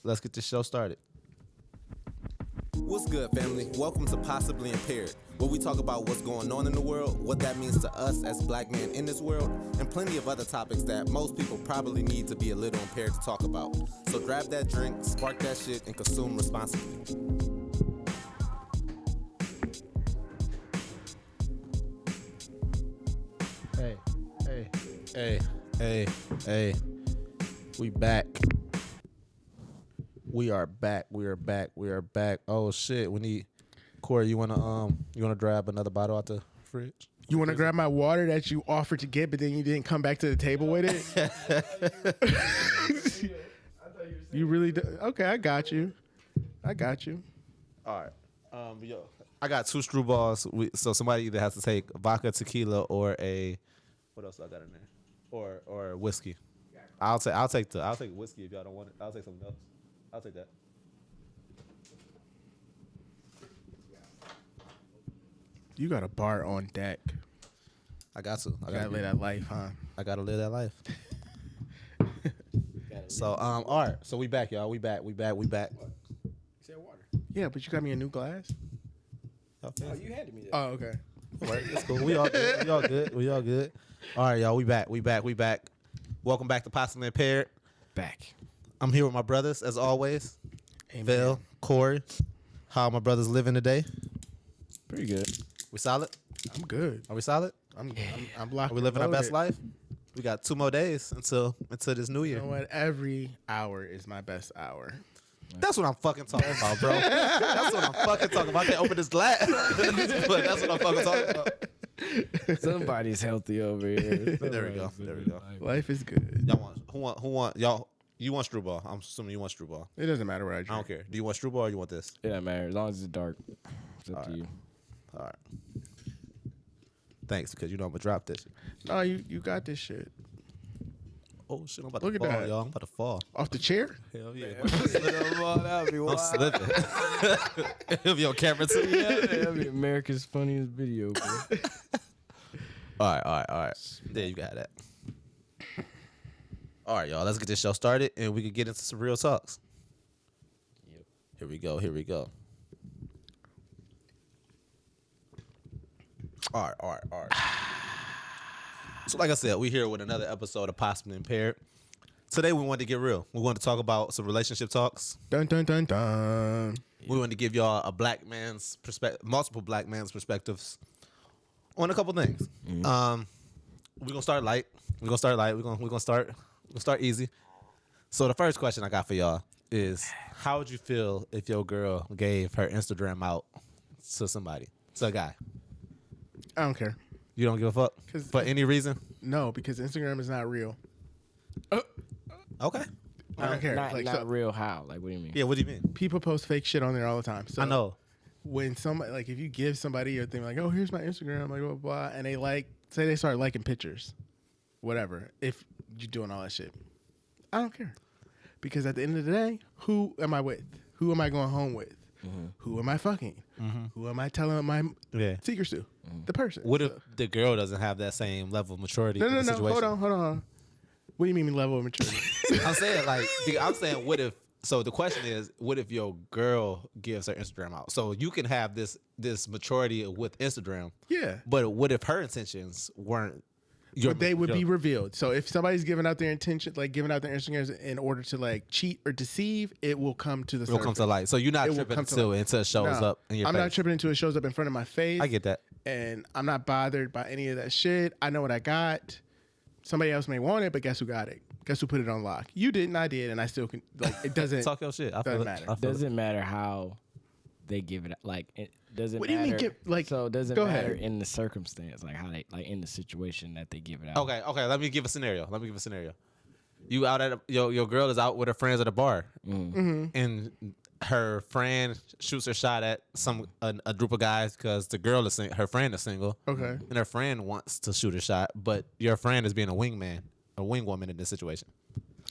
Let's get this show started. What's good, family? Welcome to Possibly Impaired, where we talk about what's going on in the world, what that means to us as black men in this world, and plenty of other topics that most people probably need to be a little impaired to talk about. So grab that drink, spark that shit, and consume responsibly. Hey. We back. We are back. Oh shit. We need Corey, you wanna grab another bottle out the fridge? You want to grab my water that you offered to get, but then you didn't come back to the table with it? You really do? Okay, I got you. All right. I got 2 screwballs. So somebody either has to take vodka, tequila, or what else I got in there? Or whiskey. I'll take whiskey if y'all don't want it. I'll take something else. I'll take that. You got a bar on deck. I got to. I gotta live that life, huh? I gotta live that life. So all right. So we back, y'all. We back. You said water. Yeah, but you got me a new glass. Okay. Oh, you handed me that. Oh, okay. Right, that's cool. We all good. All right, y'all. We back. Welcome back to Possibly Impaired. Back. I'm here with my brothers as always. Amen. Phil, Corey. How are my brothers living today? Pretty good. We solid? I'm good. Are we solid? I'm locked. Are we living our best loaded. life? We got 2 more days until this new year. You know what? Every hour is my best hour. That's what I'm fucking talking about, bro. That's what I'm fucking talking about. I can't open this glass, but that's what I'm fucking talking about. Somebody's healthy over here. There we go. Life is good. Y'all who want y'all? You want Strubal? I'm assuming you want Strubal. It doesn't matter what I drink. I don't care. Do you want Strubal or you want this? It doesn't matter as long as it's dark. It's up to you. All right. Thanks, because you know I'm gonna drop this. No, you got this shit. Oh shit! I'm about Look to at fall, that. y'all. I'm about to fall. Off the chair? Hell yeah! That'd be I'm wild. slipping. It'll be on camera too. Yeah, that'd be America's funniest video. Bro. All right. There you got that. All right, y'all. Let's get this show started, and we can get into some real talks. Yep. Here we go. All right. So like I said, we're here with another episode of Possibly Impaired. Today we wanted to get real. We wanted to talk about some relationship talks. Dun, dun, dun, dun. We wanted to give y'all a black man's perspective, multiple black man's perspectives on a couple things. We're gonna start light. We're gonna start easy. So the first question I got for y'all is, how would you feel if your girl gave her Instagram out to somebody, to a guy? I don't care. You don't give a fuck? 'Cause- For any reason? No, because Instagram is not real. Okay. I don't care. Not Like, so real how? Like, what do you mean? Yeah, what do you mean? people post fake shit on there all the time. So I know. when somebody, like, if you give somebody your thing, like, oh, here's my Instagram, like, blah, blah, blah, and say they start liking pictures, whatever, if you're doing all that shit, I don't care. Because at the end of the day, who am I with? Who am I going home with? Mm-hmm. Who am I fucking? Who am I telling my Yeah. secrets to? The person. What if the girl doesn't have that same level of maturity No, in the situation? hold on. What do you mean level of maturity? I'm saying what if, so the question is, what if your girl gives her Instagram out? So you can have this maturity with Instagram, Yeah. but what if her intentions weren't But they would be revealed. So if somebody's giving out their intention, like giving out their Instagrams in order to like cheat or deceive, it will come to the It'll come to light. So you're not It will tripping come to until light. it shows No, up in your I'm face. not tripping until it shows up in front of my face. I get that. And I'm not bothered by any of that shit. I know what I got. Somebody else may want it, but guess who got it? Guess who put it on lock? You didn't, I did, and I still can. Like, it doesn't. Talk your shit. I feel doesn't it. matter. I feel it. Doesn't matter how they give it. Like, it doesn't. What do you mean matter. give- like, So it doesn't go matter ahead. in the circumstance, like how they, like in the situation that they give it out. Okay. Let me give a scenario. You out at your girl is out with her friends at a bar, and her friend shoots her shot at a group of guys because the girl is her friend is single. Okay. And her friend wants to shoot a shot, but your friend is being a wingman, a wingwoman in this situation.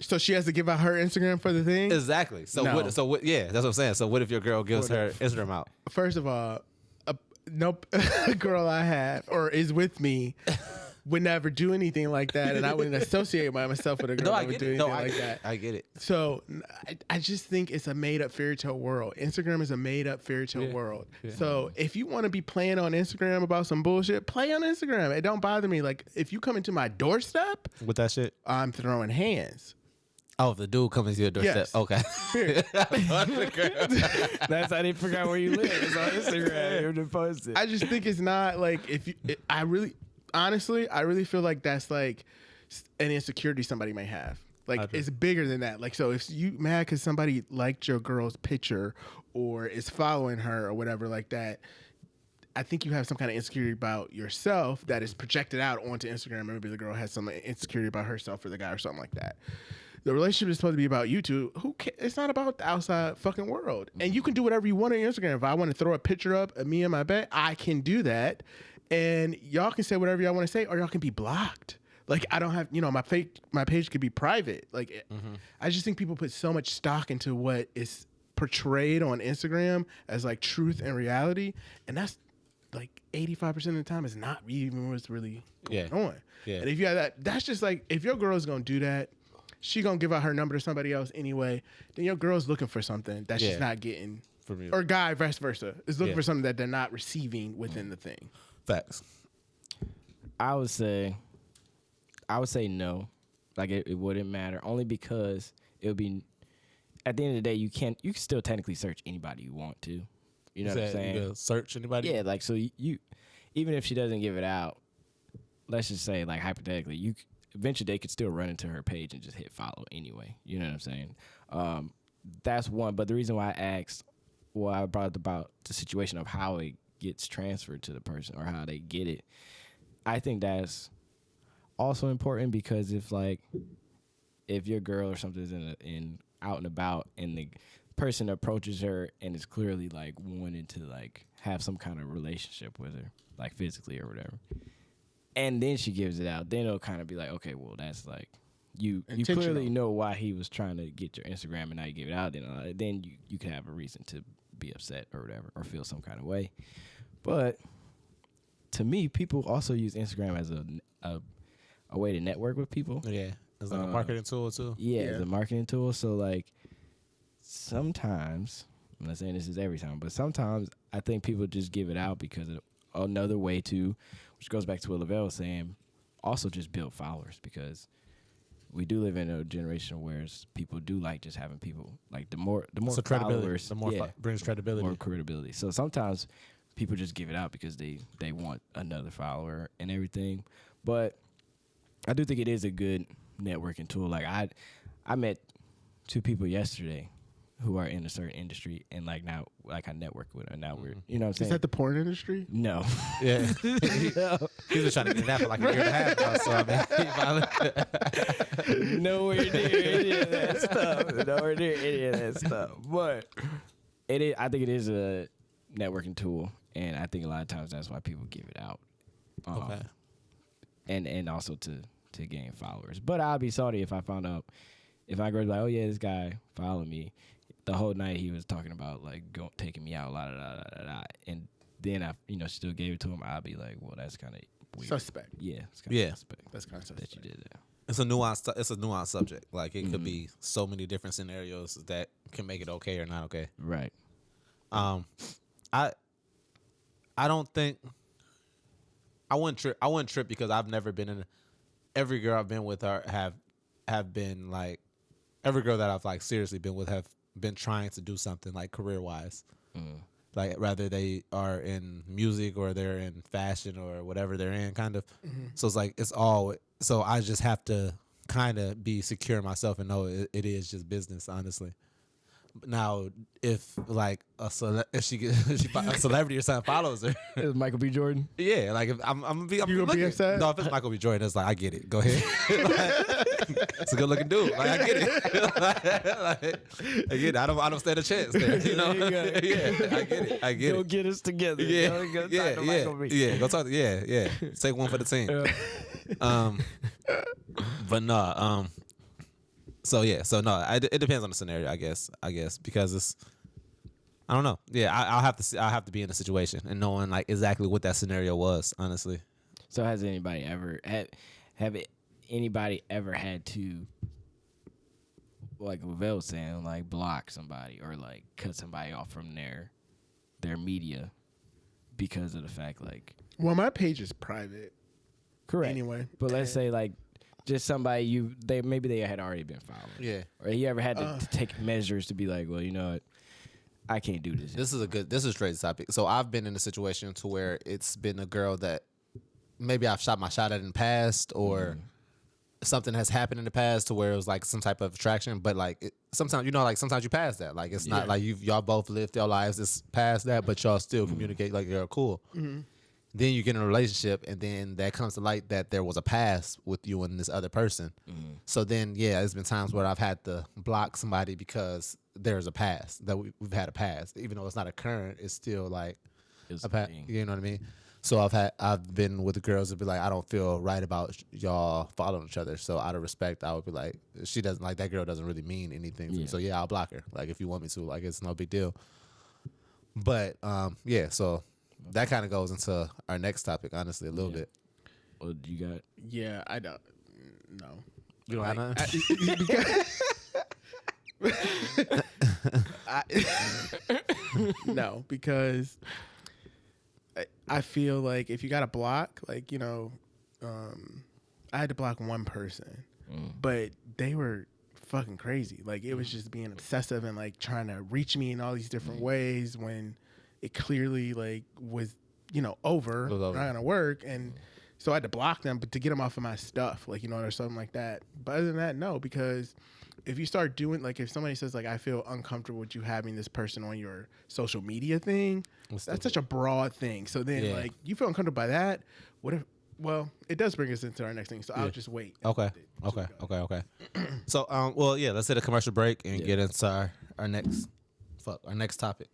So she has to give out her Instagram for the thing? Exactly. So No. what? Yeah, that's what I'm saying. So what if your girl gives her Instagram out? First of all, nope. A girl I have or is with me would never do anything like that, and I wouldn't associate myself with a girl that would do anything like that. I get it. So I just think it's a made up fairy tale world. Instagram is a made up fairy tale world. So if you want to be playing on Instagram about some bullshit, play on Instagram. It don't bother me. Like if you come into my doorstep With that shit. I'm throwing hands. Oh, if the dude comes to your doorstep. Yes. Okay. Period. That's how they forgot where you live. It's on Instagram. You're to post it. I just think it's not like I really feel like that's like an insecurity somebody may have. Like it's bigger than that. Like so if you mad because somebody liked your girl's picture or is following her or whatever like that, I think you have some kind of insecurity about yourself that is projected out onto Instagram. Maybe the girl has some insecurity about herself or the guy or something like that. The relationship is supposed to be about you two. Who cares? It's not about the outside fucking world. And you can do whatever you want on your Instagram. If I want to throw a picture up of me in my bed, I can do that. And y'all can say whatever y'all want to say, or y'all can be blocked. Like I don't have, my page could be private. Like I just think people put so much stock into what is portrayed on Instagram as like truth and reality, and that's like 85% of the time is not even what's really going on. Yeah. And if you have that, that's just like if your girl is gonna do that, she gonna give out her number to somebody else anyway. Then your girl's looking for something that she's not getting from you, or guy vice versa is looking for something that they're not receiving within the thing. Facts. I would say no. Like it wouldn't matter, only because it would be at the end of the day you can still technically search anybody you want to. You know what I'm saying? You search anybody? Yeah, like so you even if she doesn't give it out, let's just say like hypothetically, eventually they could still run into her page and just hit follow anyway. You know what I'm saying? That's one. But the reason why I brought up about the situation of how it gets transferred to the person or how they get it, I think that's also important because if your girl or something is in out and about and the person approaches her and is clearly like wanting to like have some kind of relationship with her, like physically or whatever, and then she gives it out, then it'll kind of be like, okay, well that's like you clearly know why he was trying to get your Instagram and now you give it out, then you can have a reason to be upset or whatever or feel some kind of way. But to me, people also use Instagram as a way to network with people. Yeah, it's like a marketing tool too. Yeah, it's a marketing tool. So like sometimes, I'm not saying this is every time, but sometimes I think people just give it out because of another way to, which goes back to what Lavelle was saying, also just build followers because we do live in a generation where people do like just having people like the more followers, the more brings credibility. More credibility. So sometimes people just give it out because they want another follower and everything. But I do think it is a good networking tool. Like I met two people yesterday who are in a certain industry and like now like I network with her and now we're, you know what I'm saying? Is that the porn industry? No. Yeah. He's been trying to get that for like a year and a half now, so I mean, nowhere near any of that stuff. Nowhere near any of that stuff. But I think it is a networking tool, and I think a lot of times that's why people give it out. okay. And also to gain followers. But I'd be salty if I found out, if my girl's like, oh yeah, this guy followed me. The whole night he was talking about like taking me out, and then I, still gave it to him. I'd be like, well, that's kind of weird. Suspect. Yeah, it's kind of suspect. That's kind of suspect that you did that. It's a nuanced subject. Like it could be so many different scenarios that can make it okay or not okay. Right. I don't think I wouldn't trip because I've never been in. Every girl I've been with have been like, every girl that I've like seriously been with have been trying to do something like career wise. Like rather they are in music or they're in fashion or whatever they're in kind of. So it's like so I just have to kind of be secure in myself and know it is just business, honestly. Now, if like a celebrity or something follows her, Is Michael B. Jordan? yeah, like if I'm gonna be, You gonna be upset? No, if it's Michael B. Jordan, it's like I get it. Go ahead. It's a good looking dude. Like I get it. I get it. I don't stand a chance there. You know? There you go. Yeah, I get it. I get Go it. get us together. Yeah, Go talk yeah, to Michael B. yeah. Go talk. Yeah. Take one for the team. But no. So no, it depends on the scenario, I guess, because it's, I don't know. Yeah, I'll have to be in a situation and knowing like exactly what that scenario was, honestly. So has anybody ever anybody ever had to, like Lavelle was saying, like block somebody or like cut somebody off from their media because of the fact like Well, my page is private. correct Anyway. but let's say like just somebody maybe they had already been following, Yeah. or you ever had to take measures to be like, well, you know what, I can't do this. This is a straight topic. So I've been in a situation to where it's been a girl that maybe I've shot my shot at in the past, or something has happened in the past to where it was like some type of attraction. But like sometimes, like sometimes you pass that. Like it's not like y'all both lived your lives. It's past that, but y'all still communicate like you're cool. Then you get in a relationship, and then that comes to light that there was a past with you and this other person. So then, there's been times where I've had to block somebody because there's a past, that we've had a past. Even though it's not a current, it's still like It's a a past. thing. You know what I mean? So I've been with the girls that be like, I don't feel right about y'all following each other. So out of respect, I would be like, she doesn't like that girl doesn't really mean anything to me. So I'll block her. Like if you want me to, like it's no big deal. But so that kind of goes into our next topic, honestly, a little bit. Well, you got Yeah, I don't. No. You don't have none? No, because I feel like if you got to block, like, I had to block one person, but they were fucking crazy. Like, it was just being obsessive and, like, trying to reach me in all these different ways when it clearly, like, was, over. It was over. Not going to work. And so I had to block them, but to get them off of my stuff, like, or something like that. But other than that, no, because if you start doing, like, if somebody says, like, I feel uncomfortable with you having this person on your social media thing, that's such a broad thing. So then, like, you feel uncomfortable by that. What if, well, it does bring us into our next thing. So I'll just wait. Okay. So, let's hit a commercial break and get into our next topic.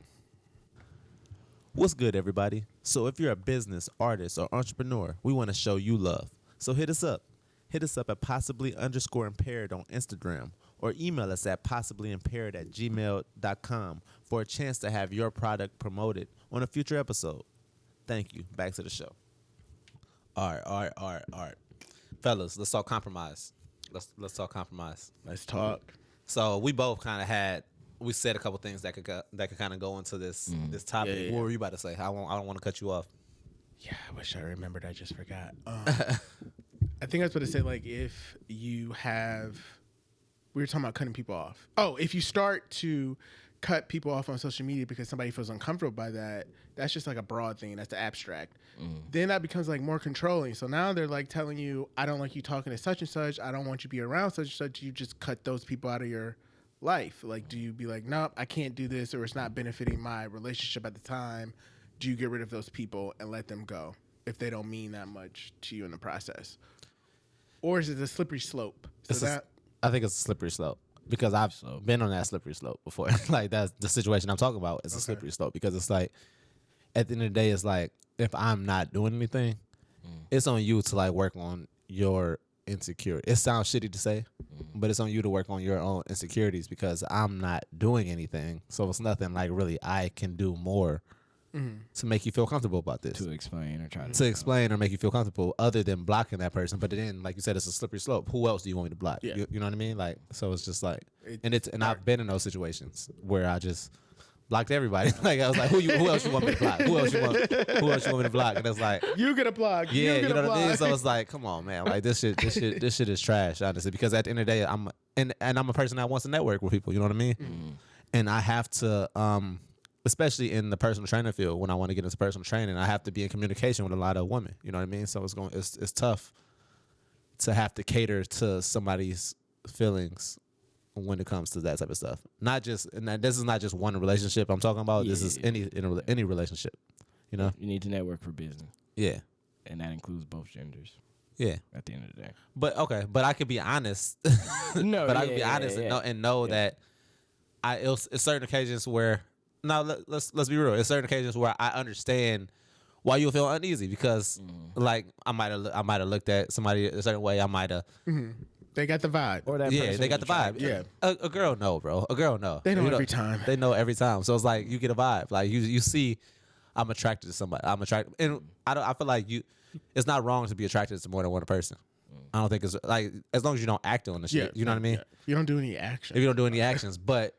What's good, everybody? So if you're a business, artist, or entrepreneur, we want to show you love. So hit us up. Hit us up at possibly_impaired on Instagram, or email us at possiblyimpaired@gmail.com for a chance to have your product promoted on a future episode. Thank you. Back to the show. All right. Fellas, let's talk compromise. Let's talk compromise. Let's talk. So we both kind of we said a couple things that could kind of go into this topic. Yeah. What were you about to say? I don't want to cut you off. Yeah, I wish I remembered. I just forgot. I think I was about to say, like, if you have, we were talking about cutting people off. Oh, if you start to cut people off on social media because somebody feels uncomfortable by that, that's just like a broad thing. That's the abstract. Then that becomes like more controlling. So now they're like telling you, I don't like you talking to such and such. I don't want you to be around such and such. You just cut those people out of your life. Like, do you be like, nope, I can't do this, or it's not benefiting my relationship at the time? Do you get rid of those people and let them go if they don't mean that much to you in the process? Or is it a slippery slope? I think it's a slippery slope because I've been on that slippery slope before. Like that's the situation I'm talking about. It's a slippery slope because it's like at the end of the day, it's like if I'm not doing anything, it's on you to like work on your insecurity. It sounds shitty to say, but it's on you to work on your own insecurities because I'm not doing anything. So it's nothing like really I can do more to make you feel comfortable about this. to explain or try to Explain or make you feel comfortable other than blocking that person. But then, like you said, it's a slippery slope. Who else do you want me to block? Yeah. You know what I mean? Like, so it's just like, and I've been in those situations where I just blocked everybody. Like I was like, who else you want me to block? Who else you want me to block? And it's like, You get a block. yeah, you you get know a what I mean? block. So it's like, come on, man. Like this shit is trash, honestly. Because at the end of the day, I'm a person that wants to network with people. You know what I mean? And I have to, especially in the personal training field, when I want to get into personal training, I have to be in communication with a lot of women. You know what I mean? So it's tough to have to cater to somebody's feelings when it comes to that type of stuff. This is not just one relationship I'm talking about. This is any relationship. You know? You need to network for business, Yeah. and that includes both genders. Yeah. At the end of the day, But I could be honest. No, but I yeah, could be yeah, honest yeah. and know that it's certain occasions where let's be real. It's certain occasions where I understand why you'll feel uneasy because like I might have looked at somebody a certain way. I might have. They got the vibe. or that Yeah, person they got the was trying- vibe. Yeah. A girl know, bro. A girl know. They know You every time. They know every time. So it's like you get a vibe. Like you see, I'm attracted to somebody. I'm attracted, and I feel like it's not wrong to be attracted to more than one person. I don't think it's like as long as you don't act on the shit. You know what I mean? Yeah. If you don't do any action. If you don't do any actions, but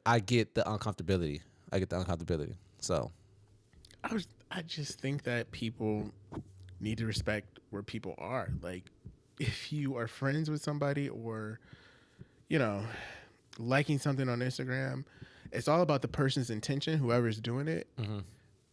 I get the uncomfortability. So I just think that people need to respect where people are. Like, if you are friends with somebody or, you know, liking something on Instagram, it's all about the person's intention, whoever's doing it. Mm-hmm.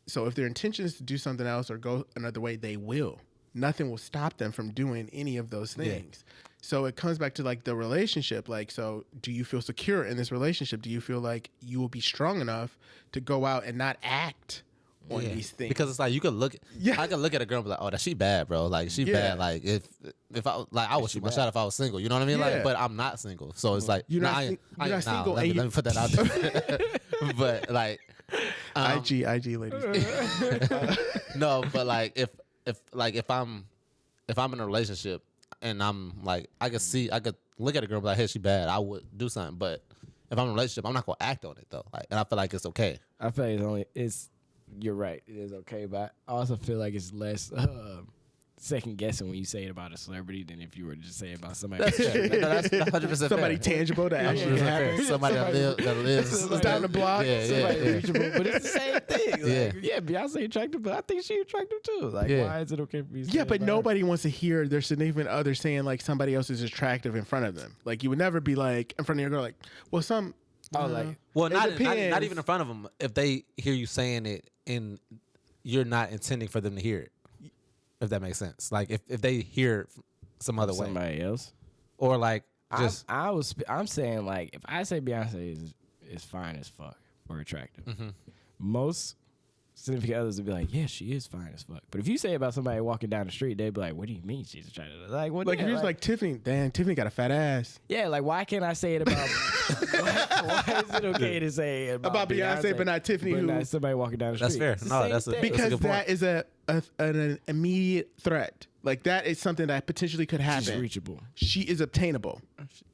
So if their intention is to do something else or go another way, they will. Nothing will stop them from doing any of those things. Yeah. So it comes back to like the relationship. Like, so do you feel secure in this relationship? Do you feel like you will be strong enough to go out and not act on these things? Because it's like you could look. I could look at a girl and be like, "Oh, that she bad, bro. Like she bad. Like if I like I would shoot my shot if I was single. You know what I mean? Like, but I'm not single, so it's like you're not single. Let me put that out there. But like, IG ladies. No, but like if I'm in a relationship and I'm like I could look at a girl and be like, hey, she bad. I would do something, but if I'm in a relationship, I'm not gonna act on it though. Like, and I feel like it's okay. I feel like you're right. It is okay, but I also feel like it's less second guessing when you say it about a celebrity than if you were to just say it about somebody. That's 100% somebody fair. tangible that actually happens. Somebody that lives down the block. Yeah. Reachable, but it's the same thing. Like, Beyonce attractive, but I think she attractive too. Like, why is it okay for me? Yeah, but nobody wants to hear their significant other saying like somebody else is attractive in front of them. Like, you would never be like in front of your girl like, well, not even in front of them. If they hear you saying it and you're not intending for them to hear it, if that makes sense. Like if they hear some other way, somebody else, or like just I'm saying like if I say Beyonce is fine as fuck or attractive, most significant others would be like, yeah, she is fine as fuck. But if you say about somebody walking down the street, they'd be like, what do you mean she's attractive? Like, what? Like, if you're just like Tiffany, damn, Tiffany got a fat ass. Yeah, like, why can't I say it about? why is it okay to say about Beyonce, but not Tiffany? But not somebody walking down the street. That's fair. No, that's because a good point. that is an immediate threat. Like, that is something that potentially could happen. She's reachable. She is obtainable.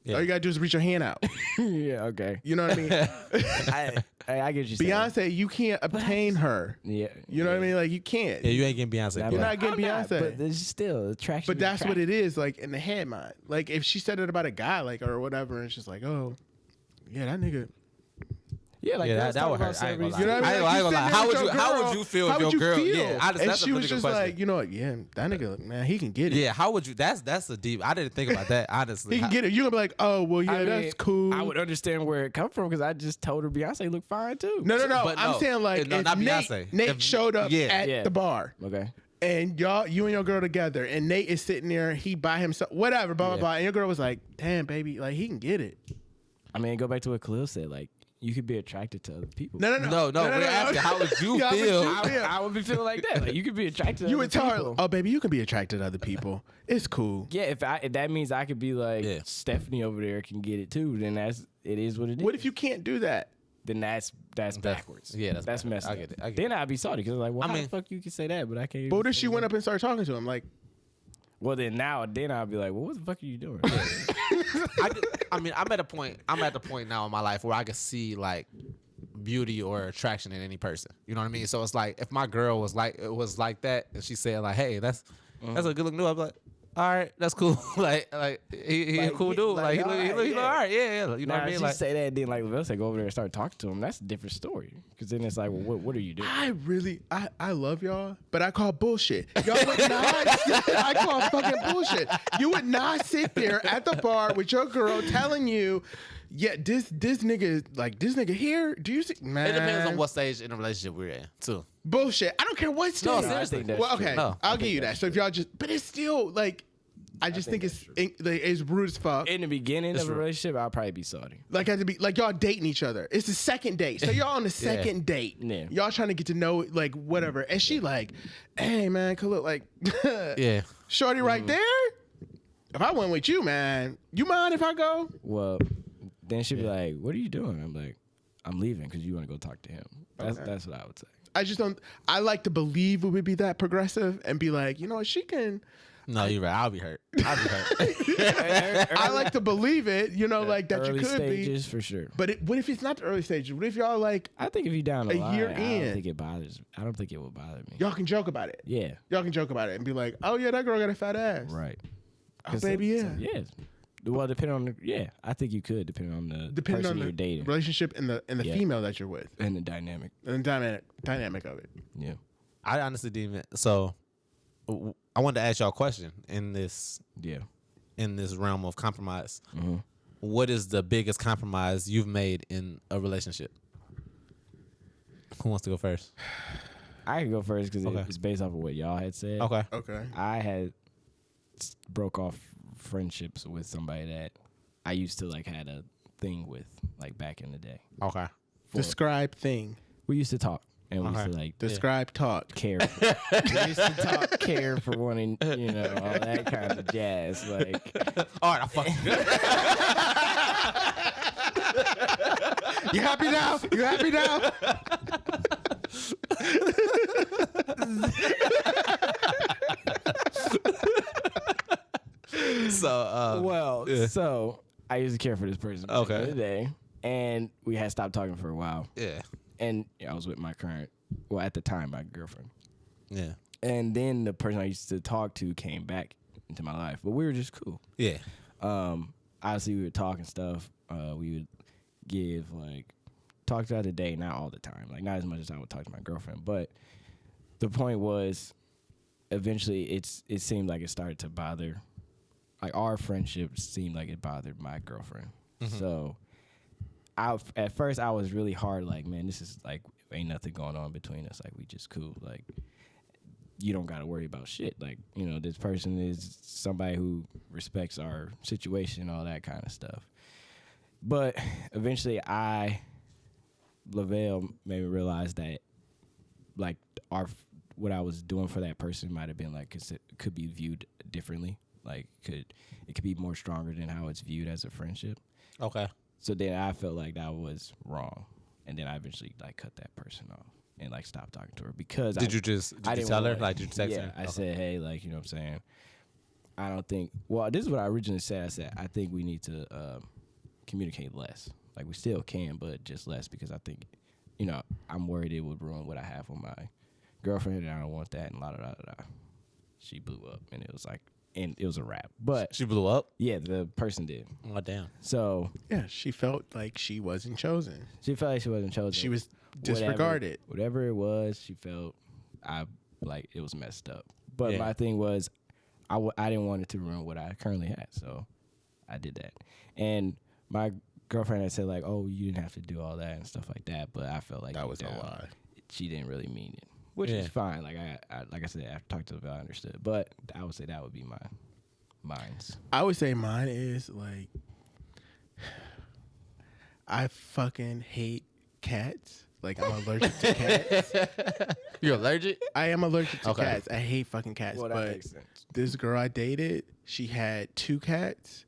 Yeah. All you gotta do is reach your hand out. Yeah, okay. You know what I mean? I get you saying. Beyonce, you can't obtain her. Yeah. You know what I mean? Like, you can't. Yeah, you ain't getting Beyonce. You're not getting Beyonce. But there's still attraction. But that's what it is, like, in the head mind. Like, if she said it about a guy, like, or whatever, and it's just like, oh, yeah, that nigga. Yeah, like that would hurt. I ain't gonna lie. You know what I mean? I ain't gonna lie. How would you feel if your girl? Feel? Yeah, and that's she a was really just good question. like, you know what? Yeah, that nigga, man, he can get it. Yeah, how would you? That's a deep. I didn't think about that honestly. He can get it. You're gonna be like, oh, well, yeah, that's cool. I would understand where it come from because I just told her Beyonce looked fine too. No. But I'm no. saying like, No, if not Beyonce. Nate showed up at Yeah. the bar. Okay. And you and your girl together, and Nate is sitting there, he by himself, whatever, blah, blah, blah. And your girl was like, damn, baby, like, he can get it. I mean, go back to what Khalil said. Like, you could be attracted to other people. No. We're asking, how would you feel? I would be feeling like that. Like, you could be attracted to You other would tell people. her, oh, baby, you can be attracted to other people. It's cool. Yeah, if that means I could be like, Yeah. Stephanie over there can get it too, then it is what it is. What if you can't do that? Then that's backwards. Yeah, that's messed backwards. up. I get it. Then I'd be salty because like, well, how mean- the fuck you can say that, but I can't. But what if she went up and started talking to him? Like, Well, then I'd be like, well, what the fuck are you doing? I'm at a point. I'm at the point now in my life where I can see like beauty or attraction in any person. You know what I mean? So it's like if my girl was like that, and she said like, "Hey, that's a good looking dude," I'm like, "All right, that's cool." like he a cool dude. Like he look all right. Yeah. You know what I mean? She Like say that, and then like Lavelle said, go over there and start talking to him. That's a different story. Because then it's like, well, what are you doing? I love y'all, but I call bullshit. Y'all would not, I call fucking bullshit. You would not sit there at the bar with your girl telling you, yeah, this nigga here, do you see, man? it depends on what stage in the relationship we're in too. Bullshit. I don't care what stage. No, seriously. Well, okay, No, I'll give you that. So if y'all but it's still like, I just think it's rude as fuck. In the beginning of a relationship, I'll probably be salty. Like, had to be like y'all dating each other. It's the second date. So y'all on the second date. Yeah. Y'all trying to get to know like whatever. And she like, hey man, Khalil, like Yeah. shorty right there. If I went with you, man, you mind if I go? Well, then she'd be like, what are you doing? I'm like, I'm leaving because you want to go talk to him. That's what I would say. I just don't. I like to believe it would be that progressive and be like, you know, she can. No, you're right. I'll be hurt. I'll be hurt. I like to believe it, like that you early could stages for sure. But what if it's not the early stages? What if y'all like I think if you down the a line, year I in? don't think it bothers. I don't think it will bother me. y'all can joke about it? Yeah, Y'all can joke about it and be like, "Oh yeah, that girl got a fat ass." right. Oh baby, yeah. Yeah. Well, depending on I think you could depending on the Depending person on you're the dating relationship and the Yeah. female that you're with and the dynamic. and the dynamic of it. Yeah. I honestly didn't even. So I wanted to ask y'all a question in this Yeah. realm of compromise. Mm-hmm. What is the biggest compromise you've made in a relationship? Who wants to go first? I can go first because Okay. it's based off of what y'all had said. Okay. Okay. I had broke off friendships with somebody that I used to like had a thing with like back in the day. Okay. Describe thing. We used to talk and we used Okay. to like Describe talk. care. We used to talk, care for one, all that kind of jazz. Like, All right. I fuck you. You happy now? You happy now? So, yeah. so I used to care for this person back Okay. in the day, and we had stopped talking for a while. yeah. And I was with my current, well, at the time, my girlfriend. Yeah. And then the person I used to talk to came back into my life, but we were just cool. Yeah. Obviously, we would talk and stuff. We would give talk throughout the day, not all the time, like not as much as I would talk to my girlfriend. But the point was, eventually, it seemed like it started to bother. Like our friendship seemed like it bothered my girlfriend. So, at first I was really hard. Like, man, this is like ain't nothing going on between us. Like, we just cool. Like, you don't got to worry about shit. Like, this person is somebody who respects our situation, all that kind of stuff. But eventually Lavelle made me realize that, like, what I was doing for that person might have been, like, could be viewed differently. Like, it could be more stronger than how it's viewed as a friendship. Okay. So then I felt like that was wrong. And then I eventually, like, cut that person off and, like, stopped talking to her because Did you didn't tell her? want- Like, did you text yeah, her? I Okay. said, hey, like, you know what I'm saying? I don't think, well, this is what I originally said. I said, I think we need to communicate less. Like, we still can, but just less because I think, I'm worried it would ruin what I have with my girlfriend and I don't want that and la da da da da. She blew up and it was like, and it was a wrap. But She blew up? yeah, the person did. Oh, damn. So Yeah, she felt like she wasn't chosen. she felt like she wasn't chosen. She was Whatever- disregarded. Whatever it was, she felt it was messed up. But Yeah. my thing was, I didn't want it to ruin what I currently had, so I did that. And my girlfriend had said like, "Oh, you didn't have to do all that and stuff like that," but I felt like That deep was a down, lie. She didn't really mean it, which is Yeah. fine. Like like I said, after talking to her, I understood. But I would say that would be mine's. I would say mine is like, I fucking hate cats. Like, I'm allergic to cats. You're allergic? I am allergic to Okay. cats. I hate fucking cats. Well, that but makes sense. this girl I dated, she had 2 cats.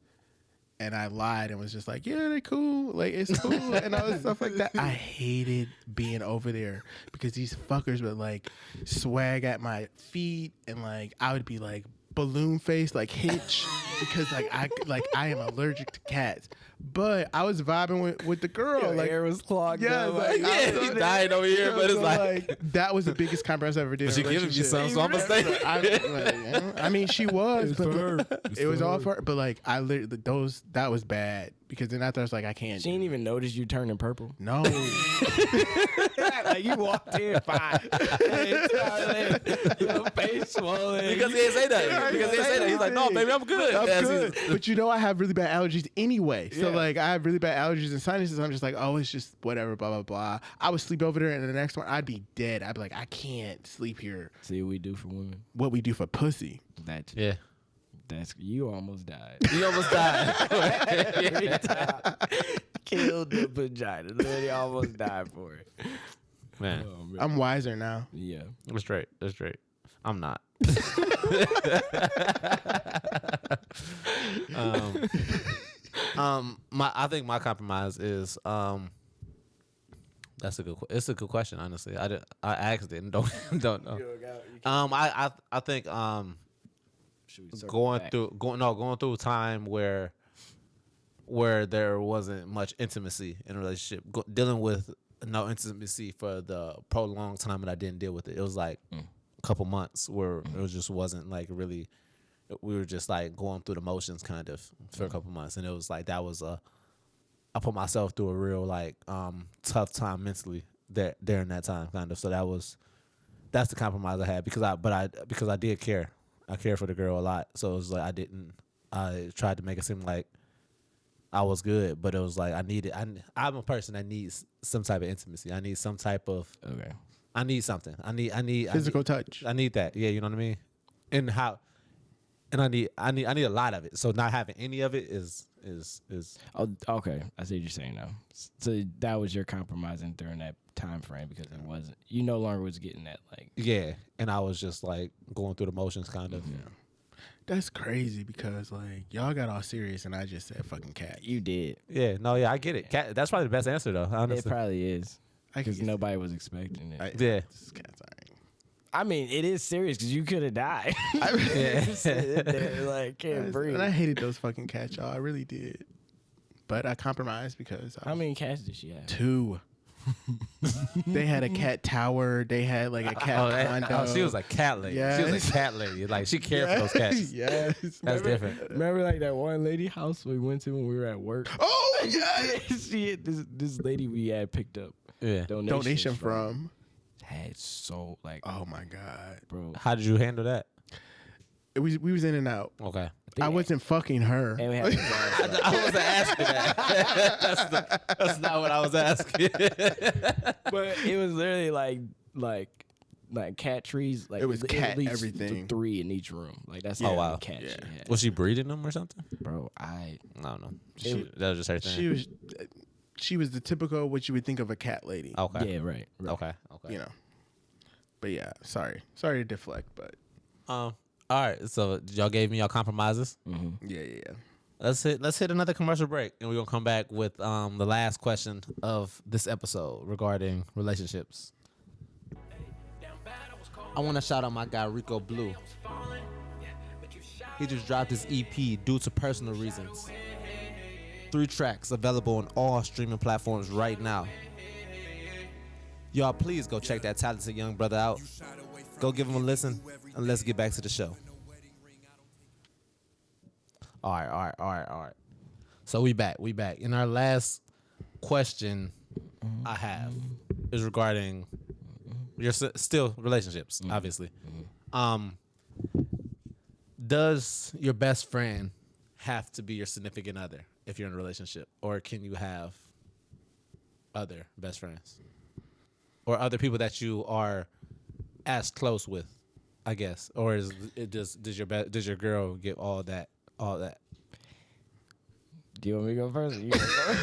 And I lied and was just like, yeah, they cool. Like, it's cool. And all this stuff like that. I hated being over there because these fuckers would, like, swag at my feet. And, like, I would be, like, balloon face, like Hitch. Because, like, I am allergic to cats. But I was vibing with the girl. Your like, hair was clogged yeah, up. like, Yeah, he's dying over here, but it's so, like, that was the biggest compromise I ever did. but in she a giving me relationship. some, so I'm gonna stay. I mean, she was, but It's it was for all her. for her. But like, I literally that was bad because then after I was like, I can't. She didn't even notice you turning purple. No, Like you walked in fine. Your face swollen. Because he didn't say that. Yeah, Because he didn't say that. He's like, no, baby, I'm good. I'm As good. he's- But I have really bad allergies anyway. So Yeah. like, I have really bad allergies and sinuses. I'm just like, oh, it's just whatever, blah blah blah. I would sleep over there, and the next one I'd be dead. I'd be like, I can't sleep here. See what we do for women. What we do for pussy? That Yeah. that's you almost died. He almost died. Every time. Killed the vagina. Literally almost died for it. Man, Oh, man. I'm wiser now. Yeah. that's straight. That's straight. I'm not. I think my compromise is that's a good. It's a good question, honestly. I asked it and don't know. I think should we circle going back? through a time where there wasn't much intimacy in a relationship, dealing with no intimacy for the prolonged time that I didn't deal with it. It was like a couple months where it just wasn't like really. We were just like going through the motions kind of for a couple months, and it was like I put myself through a real like tough time mentally during that time kind of. So that's the compromise I had because I did care. I cared for the girl a lot. So it was like I tried to make it seem like I was good, but it was like I'm a person that needs some type of intimacy. I need some type of Okay. I need something. I need Physical touch. I need that. Yeah, you know what I mean? And I need a lot of it. So not having any of it is Oh, okay. I see what you're saying now. So that was your compromising during that time frame because it wasn't. You no longer was getting that like. yeah. And I was just like going through the motions kind of. That's crazy because like y'all got all serious and I just said fucking cat. You did. Yeah, no, yeah, I get it. Cat, that's probably the best answer though, It honestly. probably is I because can- nobody was expecting it. Yeah. This cat's alright. I mean, it is serious because you could have died. Yeah. Sitting there, like can't breathe. And I hated those fucking cats, y'all. I really did. But I compromised because How many cats did she have? 2. They had a cat tower. They had like a cat condo. She was a cat lady. She was Yes. a cat lady. Like she cared for those cats. Yes. That's different. Remember like that one lady house we went to when we were at work? Oh yes. She had this lady we had picked up Yeah. Donation from. had so like Oh my god. bro. How did you handle that? We was in and out. Okay. I wasn't fucking her. And we had I wasn't asking that. That's not what I was asking. but it was literally like cat trees. Like It was at cat least everything. 3 in each room. Like that's Oh, how wow. many cats Yeah. she had. Was she breeding them or something? Bro, I don't know. She- That was just her thing. She was the typical what you would think of a cat lady. Okay. yeah, right. Okay. Okay. You know. But yeah, sorry to deflect, but All right. So y'all gave me y'all compromises. yeah. Let's hit another commercial break, and we're gonna come back with the last question of this episode regarding relationships. I want to shout out my guy Rico Blue. He just dropped his EP due to personal reasons. 3 tracks available on all streaming platforms right now. Y'all, please go check that talented young brother out. Go give him a listen, and let's get back to the show. All right. So we back. And our last question I have is regarding your still relationships, obviously. Does your best friend have to be your significant other if you're in a relationship, or can you have other best friends or other people that you are as close with, I guess, or does your girl get all that? Do you want me to go first? Or you gonna go?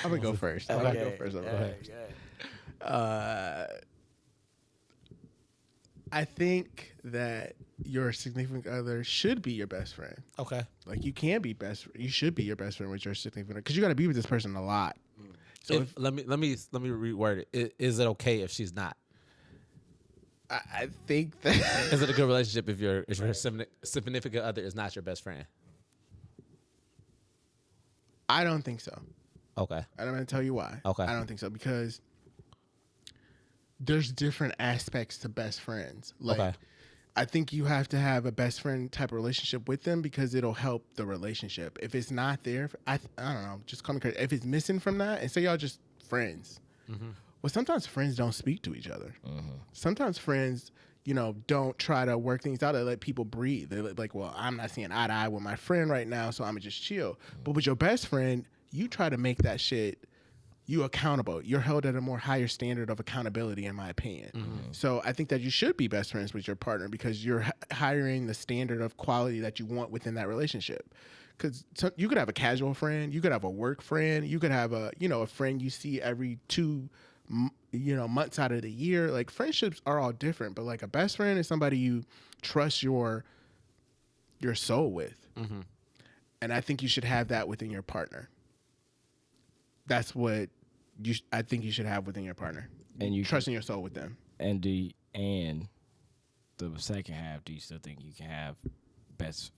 I'm gonna go first. I'm gonna go first. Go ahead. I think that your significant other should be your best friend. Okay. Like you can be you should be your best friend with your significant other because you got to be with this person a lot. So Let me reword it. Is it okay if she's not? I think that Is it a good relationship if your significant other is not your best friend? I don't think so. Okay. And I'm gonna tell you why. Okay. I don't think so because there's different aspects to best friends. Like Okay. I think you have to have a best friend type of relationship with them because it'll help the relationship. If it's not there, I don't know, just call me crazy. If it's missing from that, and say y'all just friends. Well, sometimes friends don't speak to each other. Sometimes friends, don't try to work things out. They let people breathe. They're like, well, I'm not seeing eye to eye with my friend right now, so I'm gonna just chill. But with your best friend, you try to make that shit you accountable. You're held at a more higher standard of accountability, in my opinion. So I think that you should be best friends with your partner because you're hiring the standard of quality that you want within that relationship. Because you could have a casual friend, you could have a work friend, you could have a friend you see every 2 months out of the year. Like friendships are all different, but like a best friend is somebody you trust your soul with. And I think you should have that within your partner. That's what I think you should have within your partner. And you trusting your soul with them. and the second half, do you still think you can have best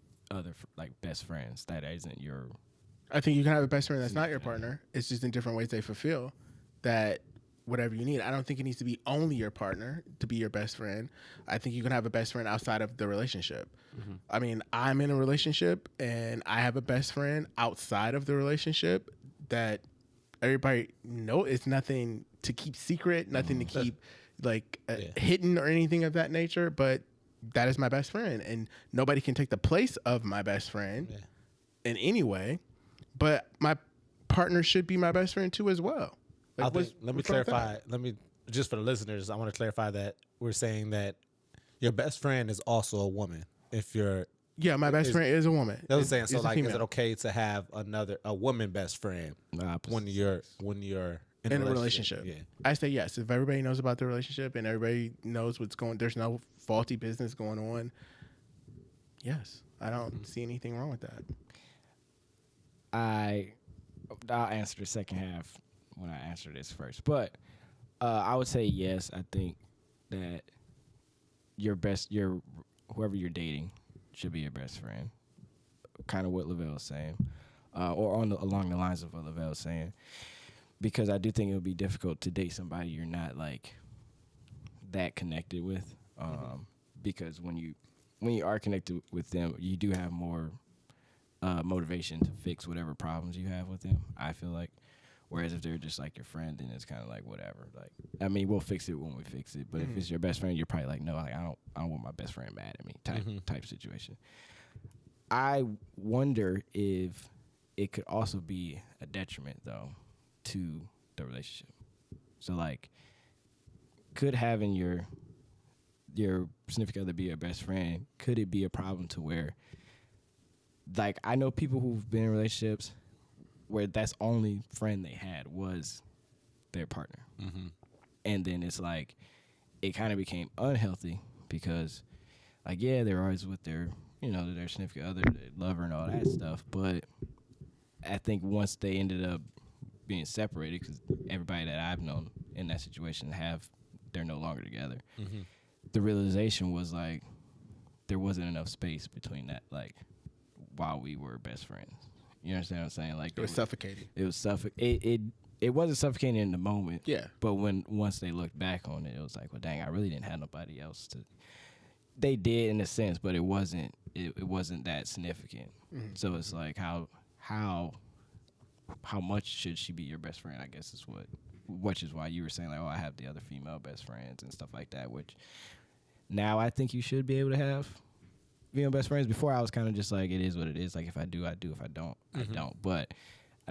friends that isn't your? I think you can have a best friend that's not your partner. It's just in different ways they fulfill that whatever you need. I don't think it needs to be only your partner to be your best friend. I think you can have a best friend outside of the relationship. Mm-hmm. I mean, I'm in a relationship and I have a best friend outside of the relationship that everybody know. It's nothing to keep secret, nothing to keep hidden or anything of that nature, but that is my best friend and nobody can take the place of my best friend in any way. But my partner should be my best friend too as well. Let me clarify. Just for the listeners, I want to clarify that we're saying that your best friend is also a woman. If you're my best friend is a woman. That's what I'm saying. So like, is it okay to have a woman best friend when you're in a relationship? Yeah. I say yes. If everybody knows about the relationship and everybody knows what's going, there's no faulty business going on. Yes, I don't see anything wrong with that. I'll answer the second half when I answer this first. But I would say yes. I think that whoever you're dating should be your best friend. Kind of what Lavelle was saying, or along the lines of what Lavelle was saying. Because I do think it would be difficult to date somebody you're not like that connected with. Because when you are connected with them, you do have more motivation to fix whatever problems you have with them, I feel like. Whereas if they're just like your friend, then it's kind of like whatever. Like, I mean, we'll fix it when we fix it. But if it's your best friend, you're probably like, no, like, I don't want my best friend mad at me type situation. I wonder if it could also be a detriment though to the relationship. So like, could having your significant other be your best friend, could it be a problem to where, like, I know people who've been in relationships where that's only friend they had was their partner. Mm-hmm. And then it's like, it kind of became unhealthy because, like, yeah, they're always with their significant other, their lover and all that stuff. But I think once they ended up being separated, because everybody that I've known in that situation they're no longer together. Mm-hmm. The realization was like, there wasn't enough space between that, like, while we were best friends. You understand what I'm saying? Like, it was suffocating. It was it wasn't suffocating in the moment. Yeah. But once they looked back on it, it was like, well, dang, I really didn't have nobody else to. They did in a sense, but it wasn't that significant. Mm-hmm. So it's like how much should she be your best friend? I guess is which is why you were saying like, oh, I have the other female best friends and stuff like that. Which now I think you should be able to have female best friends. Before I was kind of just like, it is what it is. Like, if I do, I do. If I don't, I don't. But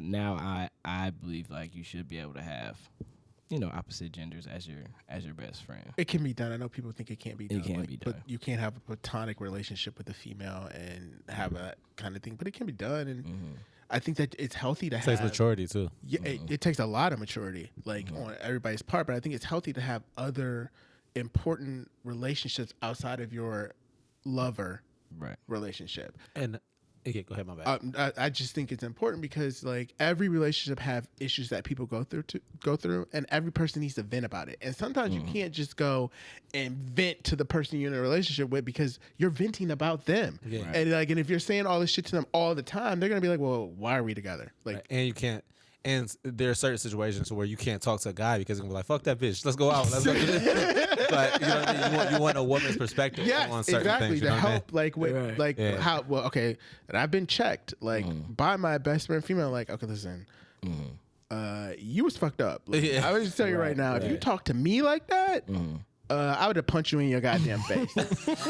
now I believe like you should be able to have, opposite genders as your best friend. It can be done. I know people think it can't be done. It can be done. But you can't have a platonic relationship with a female and have a kind of thing. But it can be done. And I think that it's healthy to have. It takes maturity too. Yeah, it takes a lot of maturity, like on everybody's part. But I think it's healthy to have other important relationships outside of your lover relationship. And okay, go ahead, my bad. I just think it's important because like every relationship have issues that people go through, and every person needs to vent about it. And sometimes you can't just go and vent to the person you're in a relationship with because you're venting about them. Yeah. Right. And if you're saying all this shit to them all the time, they're gonna be like, well, why are we together? Like, and you can't. And there are certain situations where you can't talk to a guy because he's gonna be like, "Fuck that bitch, let's go out." Let's go do this. But you know what I mean? You want a woman's perspective on certain things. To help, how well, okay. And I've been checked by my best friend female. Like, okay, listen, you was fucked up. Like, I would just tell you right now, if you talk to me like that. I would have punched you in your goddamn face.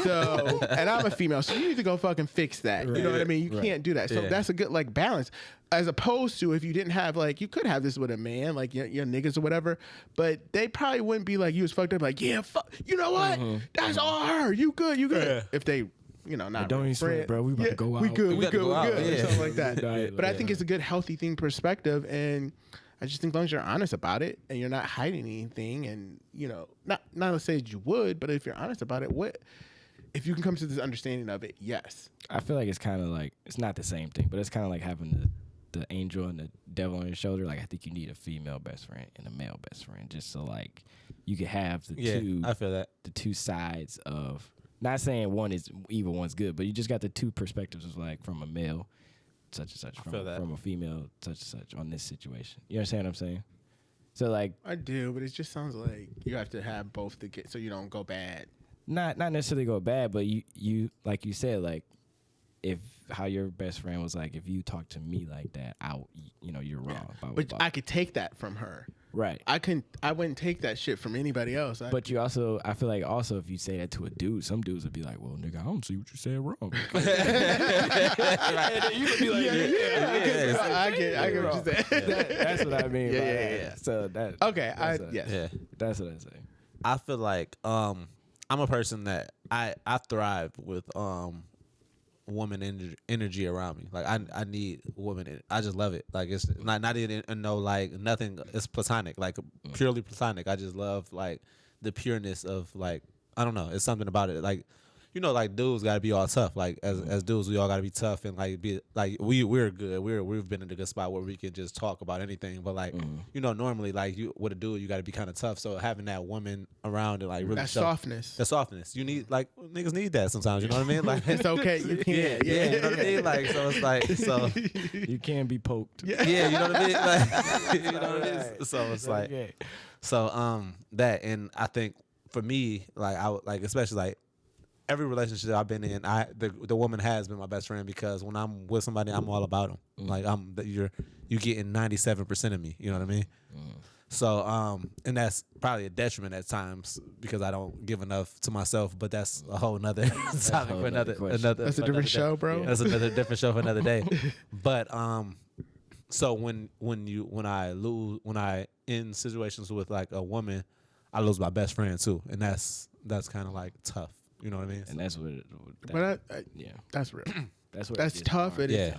So, and I'm a female, so you need to go fucking fix that. Right. You know what I mean? You can't do that. So that's a good balance. As opposed to if you didn't have you could have this with a man, like your niggas or whatever, but they probably wouldn't be like you was fucked up. Like, yeah, fuck. You know what? That's all her. You good? You good? Yeah. If they. Not don't even sweat, bro. We about to go out. We good. Or something like that. But I think it's a good, healthy thing perspective, and I just think as long as you're honest about it and you're not hiding anything, and not to say that you would, but if you're honest about it, what if you can come to this understanding of it? Yes. I feel like it's kind of like it's not the same thing, but it's kind of like having the angel and the devil on your shoulder. Like, I think you need a female best friend and a male best friend, just so like you could have the two. I feel that the two sides of Not saying one is evil, one's good, but you just got the two perspectives of like from a male, such and such, from a female, such and such on this situation. You understand what I'm saying? So like, I do, but it just sounds like you have to have both to get so you don't go bad. Not necessarily go bad, but you like you said, like if how your best friend was like, if you talk to me like that, you're wrong. Blah, But blah, blah. I could take that from her. Right. I wouldn't take that shit from anybody else. But you also, I feel like also if you say that to a dude, some dudes would be like, well, nigga, I don't see what you said wrong. And you would be like, I get what you said. That's what I mean. Yeah, by yeah, that. yeah. So that. Okay, Yeah. That's what I say. I feel like I'm a person that I thrive with woman energy around me. Like I need women. I just love it. Like it's not even no like nothing. It's platonic, like purely platonic. I just love like the pureness of like I don't know. It's something about it. Like like dudes got to be all tough. Like as dudes, we all got to be tough and like be like we're good. We've been in a good spot where we can just talk about anything. But like normally like you with a dude, you got to be kind of tough. So having that woman around and like really that softness. The softness. You need like niggas need that sometimes. You know what I mean? Like It's okay. You can. yeah. You know what I mean? Like so it's like so. You can be poked. Yeah, you know what I mean? Like, you know what I mean? So it's like, Okay. so that, and I think for me, like I would like, especially like every relationship I've been in, the woman has been my best friend because when I'm with somebody, I'm all about them. Like you getting 97% of me. You know what I mean? So and that's probably a detriment at times because I don't give enough to myself. But that's a whole nother topic for another. That's a different show, bro. That's another different show for another day. But so when I in situations with like a woman, I lose my best friend too, and that's kind of like tough. You know what I mean? And that's what. But Yeah. that's real. That's what. That's tough. It is. Yeah.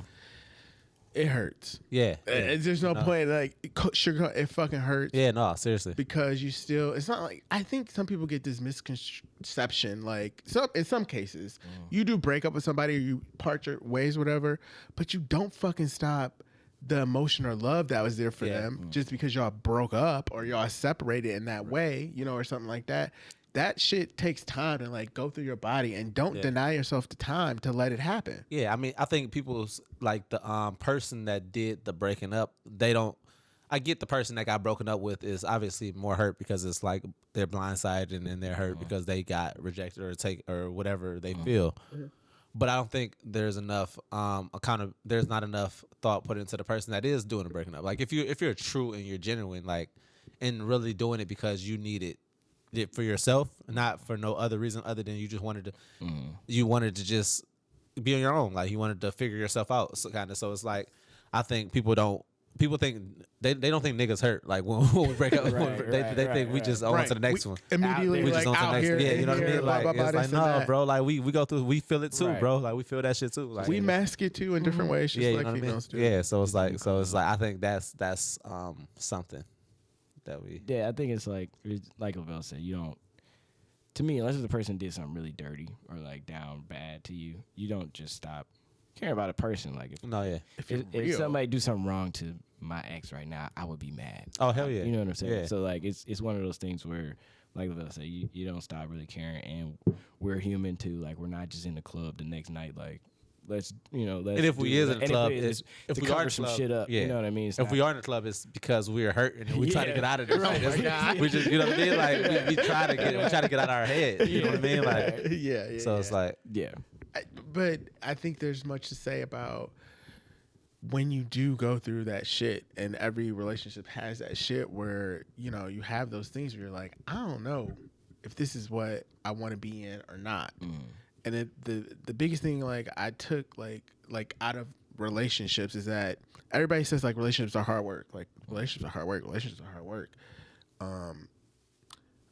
It hurts. Yeah. There's no point like sugar. It fucking hurts. Yeah. No. Seriously. Because you still, it's not like, I think some people get this misconception, like in some cases, you do break up with somebody or you part your ways, whatever, but you don't fucking stop the emotion or love that was there for them just because y'all broke up or y'all separated in that way, or something like that. That shit takes time to like go through your body, and don't deny yourself the time to let it happen. Yeah, I mean, I think people's like the person that did the breaking up, they don't. I get the person that got broken up with is obviously more hurt because it's like they're blindsided and they're hurt because they got rejected or whatever they feel. But I don't think there's enough there's not enough thought put into the person that is doing the breaking up. Like if you're true and you're genuine, like and really doing it because you need it for yourself, not for no other reason other than you just wanted to just be on your own, like you wanted to figure yourself out, so kind of. So it's like I think people think they don't think niggas hurt like when we break up. They think we just on to the next one immediately. We like just on to the out next. here, Yeah, you know what I mean. Like it's like no, bro. Like we go through. We feel it too, bro. Like we feel that shit too. Like we mask it too in different ways, just yeah, like you know females do. Yeah, so it's like I think that's something that we. Yeah, I think it's like Lavelle said, you don't. To me, unless the person did something really dirty or like down bad to you, you don't just stop caring about a person. Like if somebody do something wrong to my ex right now, I would be mad. Oh hell yeah, you know what I'm saying? Yeah. So like it's one of those things where, like Lavelle said, you don't stop really caring, and we're human too. Like we're not just in the club the next night. Like let's. And if we is in the club, if we cover are in the some club, shit up, yeah. you know what I mean? It's If not- we are in the club, it's because we are hurting and we trying to get out of this. Right. We just, you know what I mean? Like we try to get out of our head. You know what I mean? Like yeah. so it's like yeah. But I think there's much to say about when you do go through that shit, and every relationship has that shit where, you have those things where you're like, I don't know if this is what I want to be in or not. And the biggest thing like I took like out of relationships is that everybody says like relationships are hard work. Like relationships are hard work.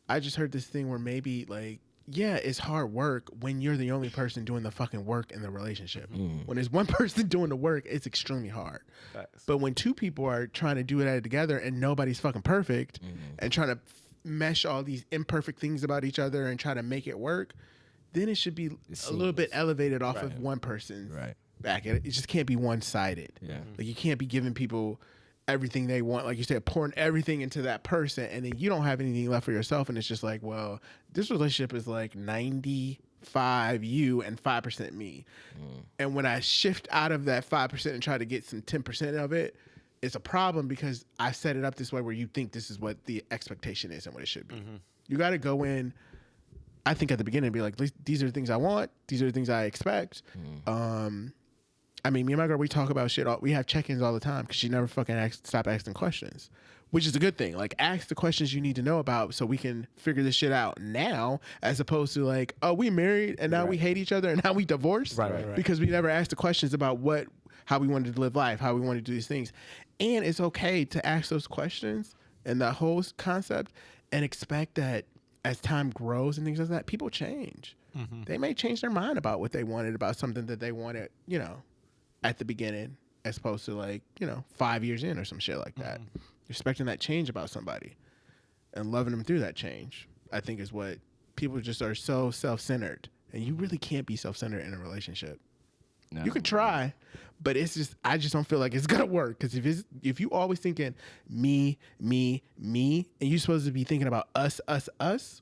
I just heard this thing where maybe like, yeah, it's hard work when you're the only person doing the fucking work in the relationship. When there's one person doing the work, it's extremely hard. Facts. But when two people are trying to do it together and nobody's fucking perfect and trying to mesh all these imperfect things about each other and try to make it work, then it should be a little bit elevated off of one person's back. It just can't be one-sided. Yeah. Like you can't be giving people everything they want, like you said, pouring everything into that person, and then you don't have anything left for yourself, and it's just like, well, this relationship is like 90% you and 5% me. And when I shift out of that 5% and try to get some 10% of it, it's a problem because I set it up this way where you think this is what the expectation is and what it should be. You got to go in, I think at the beginning, and be like, these are the things I want. These are the things I expect. I mean, me and my girl, we talk about shit. We have check-ins all the time because she never fucking stop asking questions, which is a good thing. Like, ask the questions you need to know about so we can figure this shit out now, as opposed to like, oh, we married and now we hate each other and now we divorced. Right. Because we never asked the questions about how we wanted to live life, how we wanted to do these things. And it's okay to ask those questions and that whole concept and expect that as time grows and things like that, people change. They may change their mind about what they wanted, about something that they wanted, you know, at the beginning, as opposed to like, you know, 5 years in or some shit like that. Expecting that change about somebody and loving them through that change, I think is what people just are so self-centered. And you really can't be self-centered in a relationship. No. You can try, but it's just, I just don't feel like it's gonna work. Because if you always thinking me, and you're supposed to be thinking about us,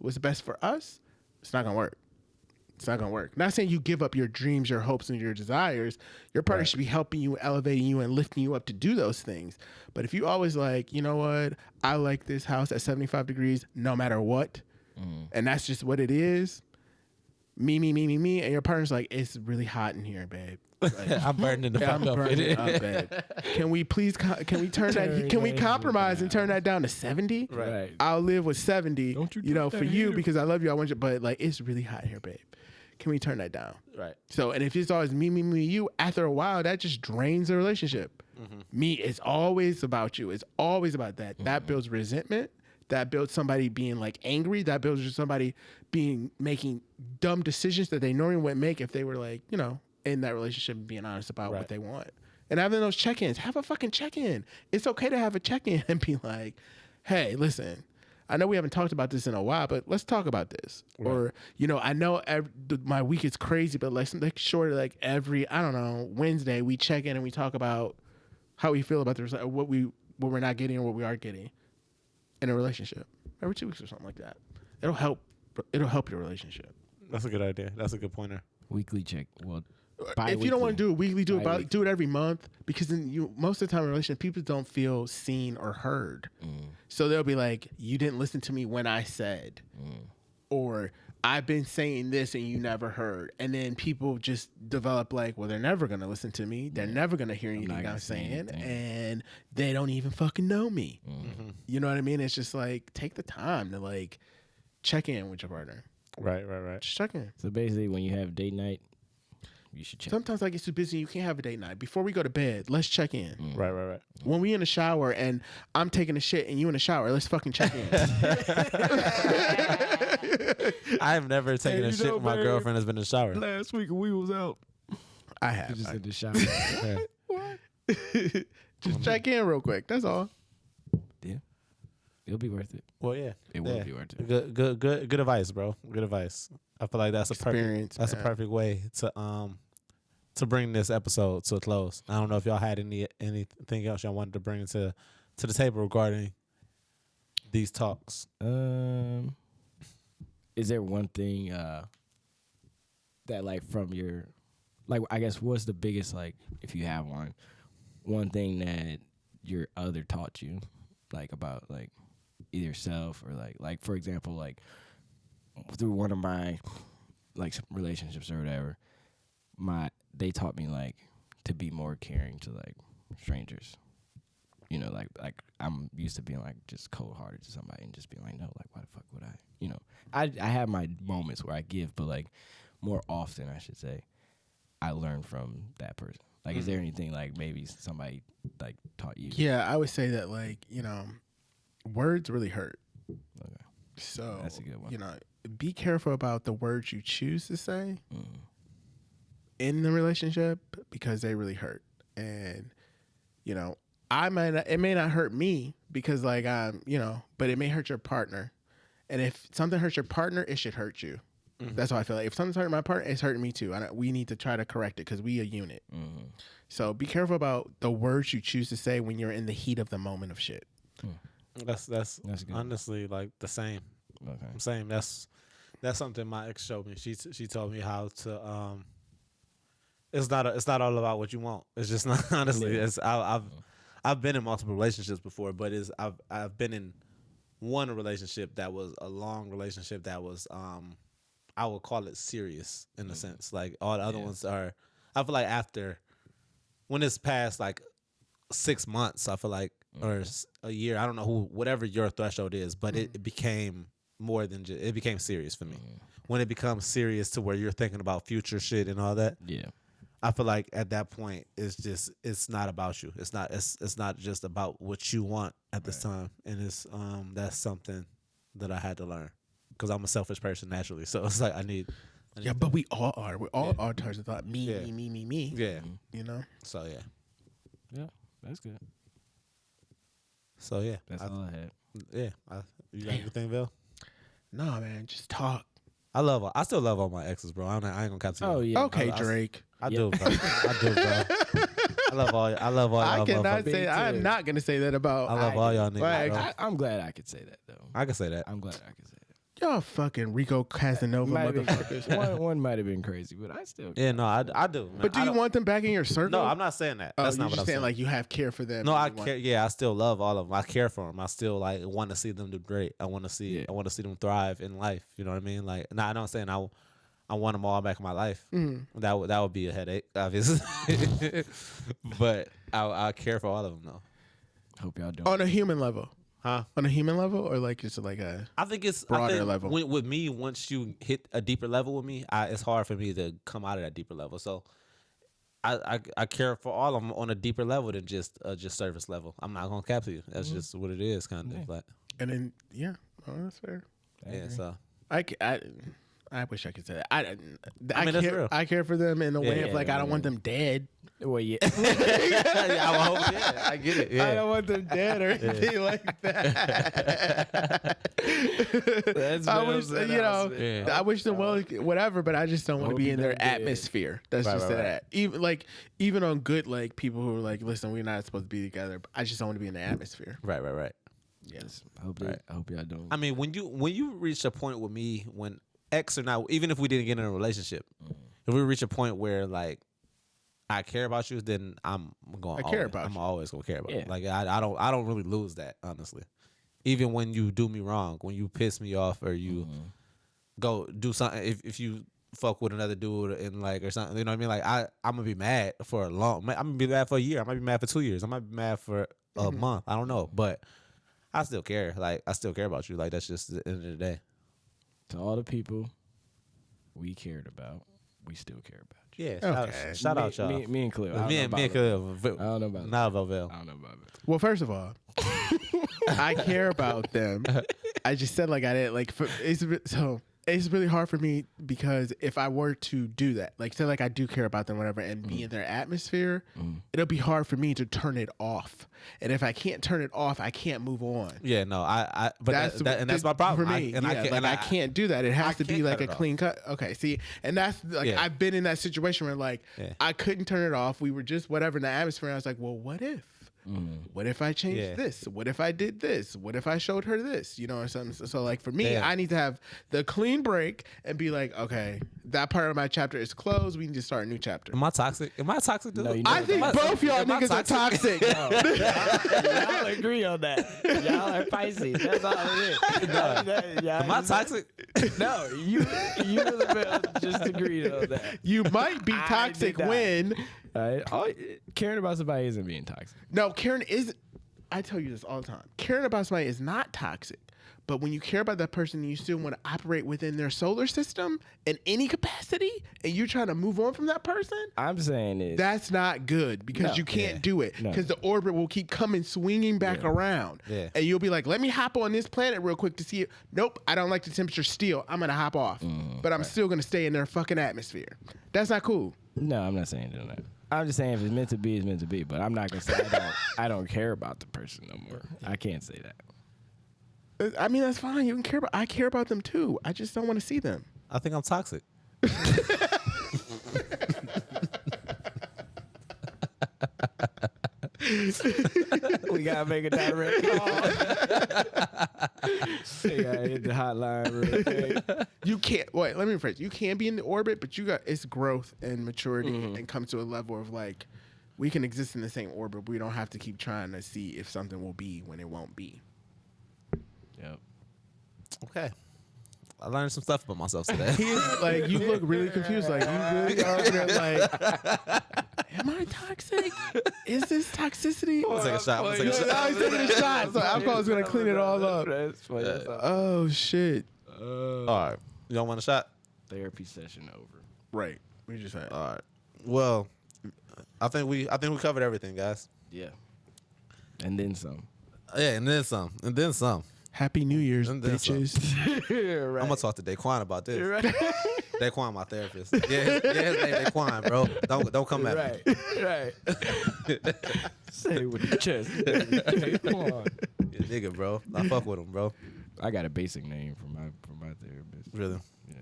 what's best for us, it's not gonna work. It's not gonna work. Not saying you give up your dreams, your hopes, and your desires. Your partner should be helping you, elevating you, and lifting you up to do those things. But if you always like, you know what, I like this house at 75 degrees, no matter what, and that's just what it is. Me, and your partner's like, it's really hot in here, babe. Like, I'm burning the fuck up. Babe. Can we please? Can we turn that? Can we compromise and turn that down to 70? Right. I'll live with 70. Don't you know, for you because I love you. I want you, but like, it's really hot here, babe. Can we turn that down? Right. So, and if it's always me, you, after a while, that just drains the relationship. Me, it's always about you. It's always about that. That builds resentment. That builds somebody being like angry. That builds somebody making dumb decisions that they normally wouldn't make if they were like, you know, in that relationship and being honest about what they want. And having those check-ins, have a fucking check-in. It's okay to have a check-in and be like, hey, listen, I know we haven't talked about this in a while, but let's talk about this. Right. Or, you know, I know my week is crazy, but let's make sure like every, I don't know, Wednesday we check in and we talk about how we feel about what we're not getting or what we are getting in a relationship. Every 2 weeks or something like that. It'll help your relationship. That's a good idea. That's a good pointer. Weekly check. Well, if you don't want to do it weekly, do it every month, because then most of the time in a relationship, people don't feel seen or heard. So they'll be like, you didn't listen to me when I said, or I've been saying this and you never heard. And then people just develop like, well, they're never going to listen to me. They're never going to hear anything I'm saying. And they don't even fucking know me. You know what I mean? It's just like, take the time to like check in with your partner. Right. Just check in. So basically when you have date night, you should check. Sometimes I get too busy. You can't have a date night. Before we go to bed, let's check in. Right. When we in the shower and I'm taking a shit and you in the shower, let's fucking check in. I've never taken a shit when my girlfriend has been in the shower. Last week we was out. I have. You just in the shower. What? Just check in real quick. That's all. Yeah. It'll be worth it. Well, yeah. It will be worth it. Good advice, bro. Good advice. I feel like that's a perfect way to bring this episode to a close. I don't know if y'all had anything else y'all wanted to bring to the table regarding these talks. Is there one thing that like from your, like, I guess what's the biggest, like, if you have one thing that your other taught you, like, about like either yourself or like for example, like through one of my like relationships or whatever, they taught me like to be more caring to like strangers. You know, like I'm used to being like just cold hearted to somebody and just being like, no, like why the fuck would I? You know, I have my moments where I give, but like more often I should say, I learn from that person. Like, is there anything like maybe somebody like taught you? Yeah, I would say that like, you know, words really hurt. Okay. So that's a good one. You know, be careful about the words you choose to say in the relationship because they really hurt. And, you know, it may not hurt me because like you know, but it may hurt your partner. And if something hurts your partner, it should hurt you. That's how I feel like. If something's hurting my partner, it's hurting me too. We need to try to correct it because we a unit. So be careful about the words you choose to say when you're in the heat of the moment of shit. That's honestly like the same. Okay. I'm saying that's That's something my ex showed me. She told me how to. It's not all about what you want. It's just not honestly. Yeah. I've been in multiple relationships before, but I've been in one relationship that was a long relationship that was I would call it serious in a sense. Like all the other ones are. I feel like after when it's past like 6 months, I feel like or a year. I don't know whatever your threshold is, but it became more than just. It became serious for me. When it becomes serious to where you're thinking about future shit and all that. Yeah. I feel like at that point it's not about you. It's not just about what you want at this time, and it's that's something that I had to learn because I'm a selfish person naturally. So it's like I need Yeah, but we all are. We all are types of thought. Me. yeah. You know. So yeah. Yeah, that's good. So yeah. That's all I had. Yeah. You got anything, Bill? Nah, man, just talk. I still love all my exes, bro. I ain't gonna cap to you. Oh yeah. Okay, Drake. I do, bro. I do, bro. I love all y'all. I cannot motherfuckers. say. I'm not gonna say that about. I love all y'all niggas, Like, bro. I'm glad I could say that though. I can say that. I'm glad I could say that. y'all fucking Rico Casanova Might have been- motherfuckers. one might have been crazy, but I still. Yeah, no, I do. Man. But do I you don't- want them back in your circle? No, I'm not saying that. Oh, That's you're not what just I'm saying. saying. Like you have care for them. No, and I you want- care. Yeah, I still love all of them. I care for them. I still like want to see them do great. I want to see. Yeah. I want to see them thrive in life. You know what I mean? Like, nah, I'm not saying I want them all back in my life. Mm-hmm. That would be a headache, obviously. But I care for all of them though. Hope y'all don't. On a human level. Huh? On a human level, or like just like a I think it's Broader I think level. With me, once you hit a deeper level with me, it's hard for me to come out of that deeper level. So I care for all of them on a deeper level than just surface level. I'm not gonna cap to you. That's just what it is, kind of. But and then yeah, oh, that's fair. yeah, so I wish I could say that. I mean, that's care. real. I care for them in a way Yeah, of like I don't want them dead. Well, yeah. yeah, I hope, yeah, I get it. I Yeah. don't want them dead or anything like that. That's I Bill's wish you know. Yeah. I wish them well, whatever, but I just don't want to Hope be you in their don't dead. atmosphere. That's Right, just right, that. Even on good like people who are like, listen, we're not supposed to be together. But I just don't want to be in the atmosphere. Right. Yes. I hope y'all don't. I mean, when you reach a point with me, when X or not, even if we didn't get in a relationship, if we reach a point where like I care about you, then I'm going. I care about I'm you. always gonna care about you. Yeah. Like I don't really lose that, honestly. Even when you do me wrong, when you piss me off, or you go do something, if you fuck with another dude and like or something, you know what I mean? Like I'm gonna be mad for I'm gonna be mad for a year. I might be mad for 2 years. I might be mad for a month. I don't know, but I still care. Like I still care about you. Like that's just the end of the day. To all the people we cared about, we still care about you. Yeah. Okay. Shout out y'all. Me and Cleo. Me and Khalil. I don't know about Not about Vel. I don't know about it. Well, first of all, I care about them. I just said like I did like it's really hard for me because if I were to do that, like say like I do care about them, whatever, and be in their atmosphere, it'll be hard for me to turn it off. And if I can't turn it off, I can't move on. Yeah, no, but that's my problem for me. I can't do that. It has to be can't like cut a it off. clean cut. Okay, see, and that's like Yeah. I've been in that situation where like Yeah. I couldn't turn it off. We were just whatever in the atmosphere. And I was like, well, what if? What if I changed Yeah. this? What if I did this? What if I showed her this? You know, or something. So like for me, Yeah. I need to have the clean break and be like, okay, that part of my chapter is closed. We need to start a new chapter. Am I toxic? Am I toxic? Dude? No, you I think both y'all am I niggas are toxic. Y'all agree on that. Y'all are Pisces. That's all it is. Am I toxic? No, you and the Bell just agreed on that. You might be I toxic did not. when Caring about somebody isn't being toxic. no, Karen is. I tell you this all the time. Caring about somebody is not toxic, but when you care about that person, you still want to operate within their solar system in any capacity, and you're trying to move on from that person. I'm saying is That's not good because No. you can't Yeah. do it No. because the orbit will keep coming swinging back around. Yeah. And you'll be like, let me hop on this planet real quick to see it. Nope, I don't like the temperature still. I'm going to hop off. But I'm still going to stay in their fucking atmosphere. That's not cool. no, I'm not saying doing that. I'm just saying if it's meant to be, it's meant to be. But I'm not gonna say I don't care about the person no more. I can't say that. I mean, that's fine. You can care about. I care about them too. I just don't want to see them. I think I'm toxic. We gotta make a direct call. They gotta hit the hotline real quick. You can't wait. Let me rephrase. You can be in the orbit, but it's growth and maturity, and come to a level of like, we can exist in the same orbit. But we don't have to keep trying to see if something will be when it won't be. Yep. Okay. I learned some stuff about myself today. He's like, you look really confused. Like, you really are over there like, am I toxic? Is this toxicity? I'm gonna take a shot. I'm gonna take a shot. Now he's taking a shot. So alcohol's gonna clean it all up. Oh shit. All right. You don't want a shot? Therapy session over. Right. We just had. All right. Well, I think we covered everything, guys. Yeah. And then some. Yeah, and then some. And then some. Happy New Year's, And then some. bitches. Right. I'm gonna talk to Daquan about this. Right. Daquan, my therapist. Yeah, his name Daquan, bro. Don't come at me. Right. Say it with the chest. Hey, come on. Yeah, nigga, bro. I fuck with him, bro. I got a basic name for my therapist. Really. Yeah.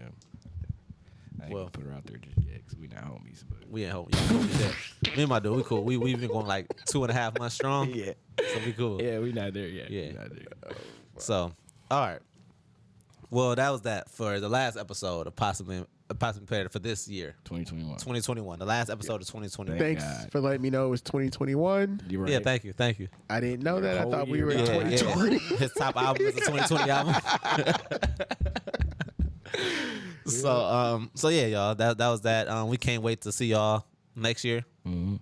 I ain't Well. gonna put her out there just yet because we not homies. But We ain't homies. Me and my dude, we cool. We've been going like 2.5 months strong. yeah, So we cool. yeah, we not there yet. Yeah. We not there yet. So, all right. Well, that was that for the last episode of Possibly Impaired for this year, 2021. 2021. The last episode of 2021. Thank Thanks God. for letting me know it was 2021. You right. Yeah, thank you. I didn't know that. I Whole thought we year. were in Yeah, 2020. yeah. His top album is a 2020 album. So yeah, y'all. That was that. We can't wait to see y'all next year Mm-hmm.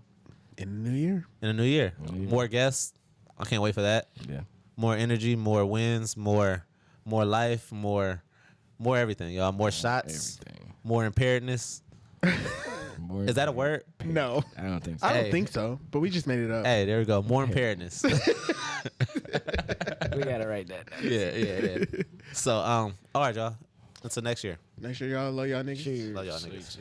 In the new year. in the new year. New year. More guests. I can't wait for that. Yeah. More energy, more wins, more life, more everything, y'all. More shots, Everything. more impairedness. More Is that a word? No, I don't think so. I Hey. don't think so. But we just made it up. Hey, there we go. More impairedness. We gotta write that down. yeah. So, all right, y'all. Until next year. Make sure y'all love y'all niggas. Cheers. Love y'all niggas.